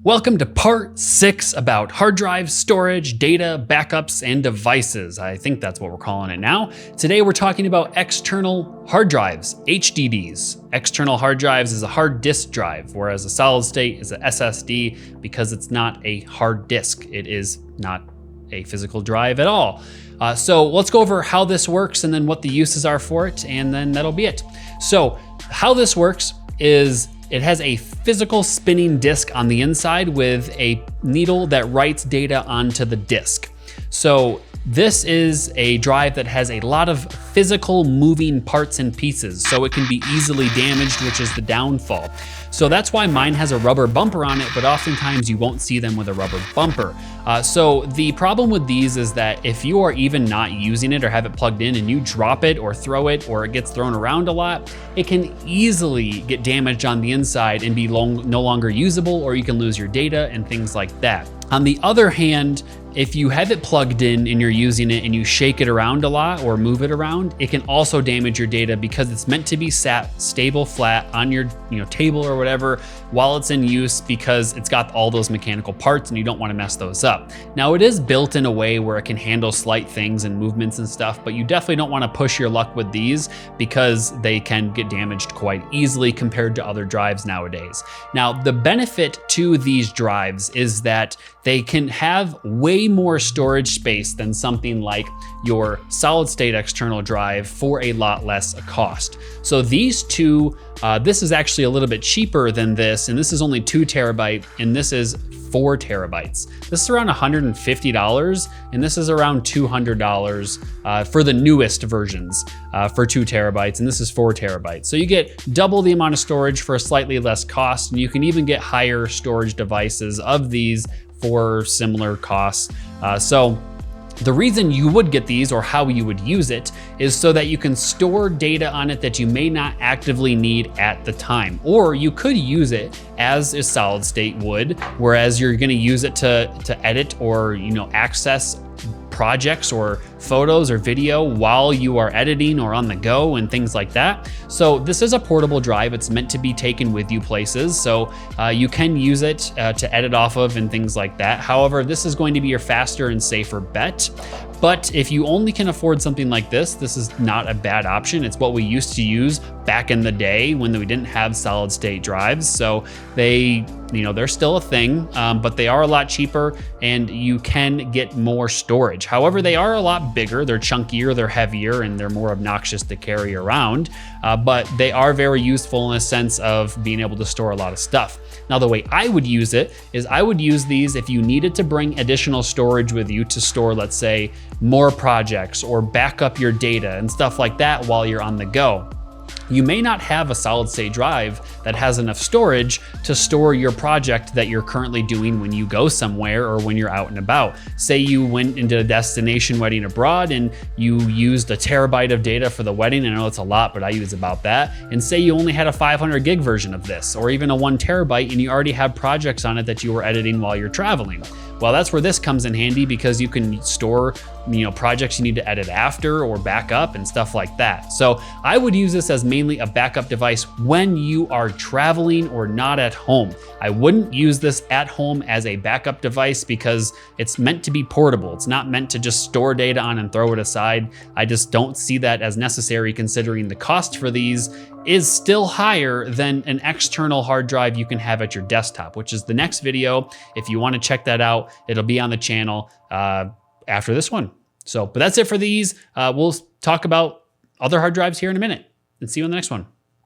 Welcome to part 6 about hard drives, storage, data, backups, and devices. I think that's what we're calling it now. Today we're talking about external hard drives, HDDs. External hard drives is a hard disk drive, whereas a solid state is a SSD because it's not a hard disk. It is not a physical drive at all. So let's go over how this works and then what the uses are for it, and then that'll be it. So how this works is it has a physical spinning disk on the inside with a needle that writes data onto the disk. So this is a drive that has a lot of physical moving parts and pieces, so it can be easily damaged, which is the downfall. So that's why mine has a rubber bumper on it, but oftentimes you won't see them with a rubber bumper. So the problem with these is that if you are even not using it or have it plugged in and you drop it or throw it or it gets thrown around a lot, it can easily get damaged on the inside and be no longer usable, or you can lose your data and things like that. On the other hand, if you have it plugged in and you're using it and you shake it around a lot or move it around, it can also damage your data because it's meant to be sat stable flat on your table or whatever while it's in use, because it's got all those mechanical parts and you don't want to mess those up. Now it is built in a way where it can handle slight things and movements and stuff, but you definitely don't want to push your luck with these because they can get damaged quite easily compared to other drives nowadays. Now the benefit to these drives is that they can have way more storage space than something like your solid state external drive for a lot less cost. So these two, this is actually a little bit cheaper than this, and this is only 2 terabyte, and this is 4 terabytes. This is around $150, and this is around $200 for the newest versions for 2 terabytes, and this is 4 terabytes. So you get double the amount of storage for a slightly less cost, and you can even get higher storage devices of these for similar costs. So the reason you would get these, or how you would use it, is so that you can store data on it that you may not actively need at the time. Or you could use it as a solid state would, whereas you're gonna use it to edit or access projects or photos or video while you are editing or on the go and things like that. So this is a portable drive. It's meant to be taken with you places. So you can use it to edit off of and things like that. However, this is going to be your faster and safer bet. But if you only can afford something like this is not a bad option. It's what we used to use back in the day when we didn't have solid state drives. So they're still a thing, but they are a lot cheaper and you can get more storage. However, they are a lot bigger, they're chunkier, they're heavier, and they're more obnoxious to carry around, but they are very useful in a sense of being able to store a lot of stuff. Now, the way I would use it is I would use these if you needed to bring additional storage with you to store, let's say, more projects or back up your data and stuff like that while you're on the go. You may not have a solid state drive that has enough storage to store your project that you're currently doing when you go somewhere or when you're out and about. Say you went into a destination wedding abroad and you used a terabyte of data for the wedding. I know it's a lot, but I use about that. And say you only had a 500 gig version of this, or even a 1 terabyte, and you already have projects on it that you were editing while you're traveling. Well, that's where this comes in handy, because you can store projects you need to edit after or back up and stuff like that. So I would use this as mainly a backup device when you are traveling or not at home. I wouldn't use this at home as a backup device because it's meant to be portable. It's not meant to just store data on and throw it aside. I just don't see that as necessary, considering the cost for these is still higher than an external hard drive you can have at your desktop, which is the next video. If you want to check that out, it'll be on the channel after this one. But that's it for these. We'll talk about other hard drives here in a minute, and see you on the next one.